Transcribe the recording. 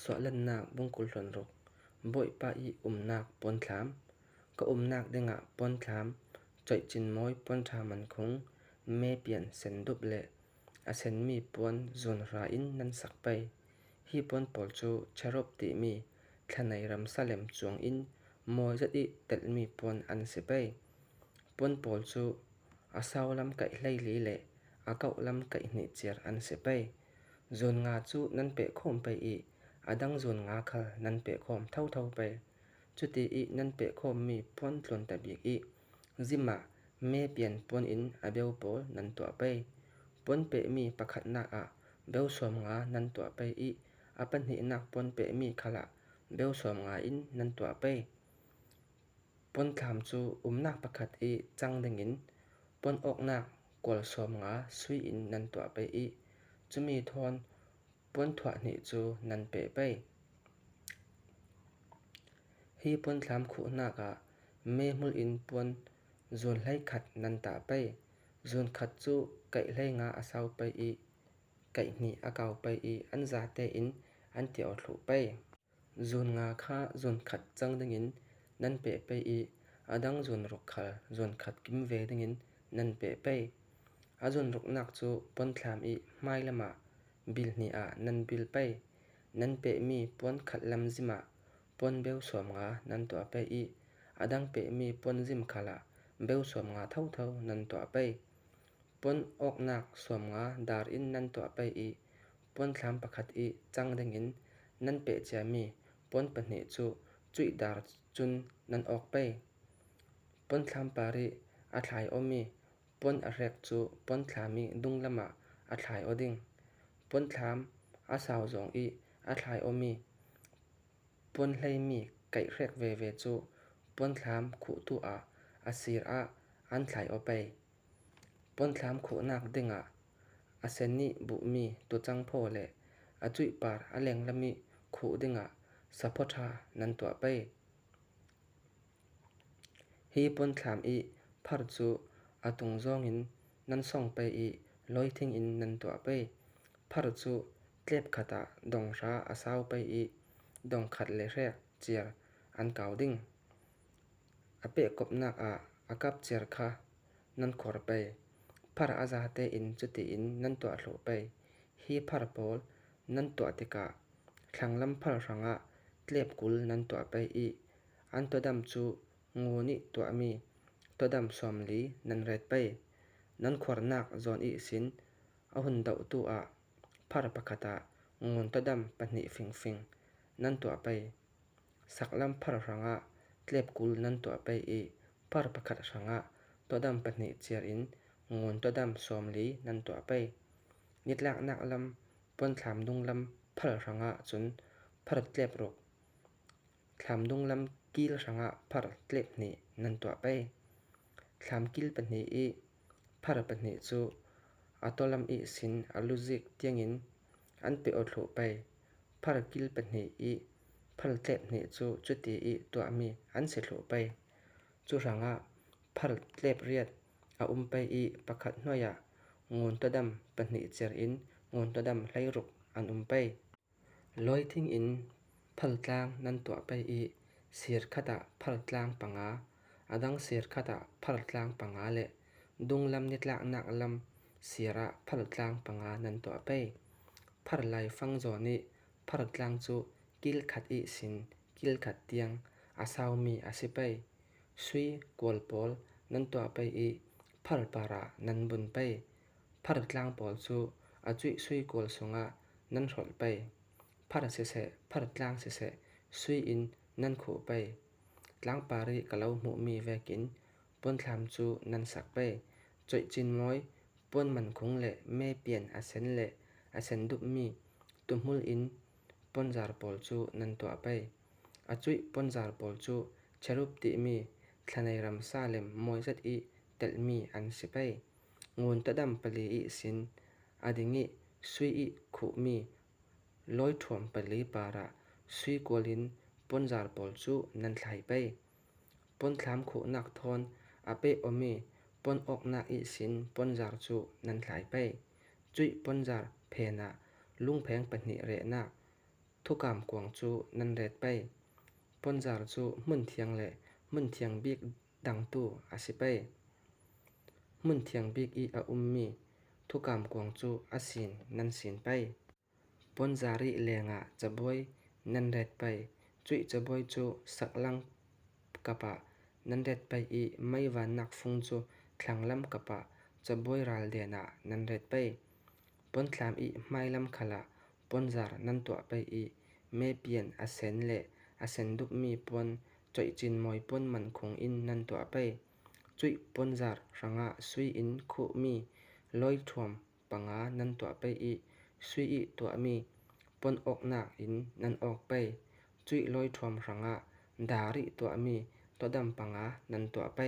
สวลันนาบุงกุลหลนรกบ่อยปะอีนาคปนถามก็นาคเดงะปนถามจ่อยจินม้อยปนถามมันคงเมเปลี่ยนเส้นดุบเลอาเซนมีปนจนราอินนันสักไปฮีปนปอลจูชรบติมีทนายรัมซาเลมจวงอินมอยจัดอีเตลมีปนอันเสไปปนปอลจูอาสาวลำไก่ไล่ลีเลอาเก่าลำไก่นิเจียร์อันเสไปจนงาจูนันเปะโคมไปอีอาดังจนงาคลนันเปะโคมเท่าไปจุติอีนันเปะโคมมีปนทลนตะบีกอีจิมาเมเปลี่ยนปนอินอาเบลโปนันตัวไปปนเปะมีประคัดนาอาเบลสวมงานันตัวไปอีอาปันหินักปนเปะมีขละเบลสวมงาอินนันตัวไปปนถามจูนักประคัดอีจังดึงอินปนออกนักกวลสวมงาสุยอินนันตัวไปอีจะมีทอนปนถวนิจูนันเปะไปฮีปนถามขุนักเมมุลอินปนจนไล่ขัดนันตาไปจนขัดจูไก่ไล่งาอาสาวไปอีไก่หนีอาเกาไปอีอันจาเตอินอันเตียวถูไปจนงาค่าจนขัดจังดึงอินนันเปะไปอีอาดังจนรกขลจนขัดกิมเวดึงอินนันเปะไปอาจนรกนักจูปนถามอีไม่ละมาบิลนีอานันบิลไปนันเปะมีปนขัดลำจิมาปนเบลสวมงานันตัวไปอีอาดังเปะมีปนจิมขละเบลสวมงาเท่านันตัวไปปนออกนักสวมงาดาร์อินนันตัวไปอีปนถามประคัดอีจังดึงอินนันเปะจะมีปนปนเหจูจุยดาร์จุนนันออกไปปนถามปาริอาทายอมีปนอาเรกจูปนถามีดุงละมาอาทายอดิงปนถามอาสาวจงอีอาทายอมีปนไลมีไก่เรกเวจูปนถามขุตัวอาซีรอันทายอไปปนถามขุนักดึงอาเซนนิบุมีตัวจังโพเลอาจุยปาร์อาเลงละมีขุดึงสะพทานันตัวไปฮีปนถามอีพาร์จูอาตุงจงอินนันส่งไปอีลอยทิ้งอินนันตัวไปพาร์จูเล็บขัดดงราอาสาวไปอีดงขัดเลเรกเจียร์อันเก่าดิ่งอาเปะกบนักอากับเจียร์ค่ะนันขอร์ไปพาร์อาจาเตอินจุติอินนันตัวหลุไปฮีพาร์โพลนันตัวติกาขังลำพาร์รังเล็บกุลนันตัวไปอีอันตัวดำจูงูนิตัวมีตัวดำสวมลีนันเรดไปนันขวรนักจอนอีสินเอาหุ่นดาวตัวพาร์ปะคตางูตัวดำปนิฟิงนันตัวไปสักลำพาร์รังเล็บกุลนันตัวไปอีพาร์ปะคตารังตัวดำปนิเจียรินงูตัวดำสวมลีนันตัวไปนิดลักนักลำปนถามดุงลำพาร์รังจนพาร์เล็บรกถามดุงลำกิลรังพาร์เล็บนี้นันตัวไปถามกิลปนิอีพาร์ปนิจูอัตลำอีสินอลุจิกเตียงอินอันเปอดหลุไปพาร์กิลปนิอีพาร์เล็บนี้จูจุติอีตัวมีอันเสหลุไปจูรังพาร์เล็บเรียดไปอีประคัดน้อยงูตัวดำปนิเจรินงูตัวดำไล่รุกอันไปลอยทิ้งอินพาร์กลางนันตัวไปอีเสียร์ขัดพาร์กลางปังอาดังเสียร์ขัดพาร์กลางปังเลดุงลำนิดละนักลำเสียระพาร์กลางปังนันตัวไปพาร์ไลฟังจอนี้พาร์กลางจูกิลขัดอีสินกิลขัดเตียงอาสาวมีอาศิไปสุยกวลปอลนันตัวไปอีพาร์ปาระนันบุญไปพาร์กลางปอลจูอาจุยสุยกวลสงนันรอลไปพาร์เสพาร์กลางเสสุยอินนันขู่ไปกลางปาริกะเลาหมูมีเวกินปนถามจูนันสักไปจ่อยจินม้อยปนมันคงเละเมเปลี่ยนอาเซนเละอาเซนดุมีตุมุลอินปนจาร์ปอลจูนันตัวไปอาจุยปนจาร์ปอลจูชรุปติมีทนายรัมซาเลมมอยจัดอีเตลมีอันสิไปงูนตะดำปลีอีสินอาดิงิสุยอีขุมีลอยถ่วมปลีปาระสุยกวลินปนจาร์ปอลจูนันไหลไปปนถามขุนักทอนอาเปอมีปนออกนักอีสินปนจาร์จูนันไหลไปจุยปนจาร์เพนะลุงแพงปนิเรนัก ทุกามกวางจูนันเรดไปปนจารจูมุนเทียงและมุนเทียงบิกดังตูอาสิไปมุนเทียงบิกอีอาอุมมีทุกามกวางจูอาสินนันสินไปปนจาริเลงะจะบวยนันเรดไปจุยจะบวยจูสักลังกะปะนันเรดไปอีไม่วันนักฟุงจูคลังลำกะปะจะบวยรัลเดนะนันเรดไปปนคลามอีไม่ลำขละปนจารนันตัวไปอีเมเปียนอาเซนเลอาเซนดุกมีปนจ่อยจินมอยปนมันคงอินนันตัวไปจุยปนจารรังะซุยอินคุมีลอยทวมปังานันตัวไปอีซุยอีตัวมีปนออกนักอินนันออกไปจุยลอยทวมรังะดาริตัวมีตัวดำปังานันตัวไป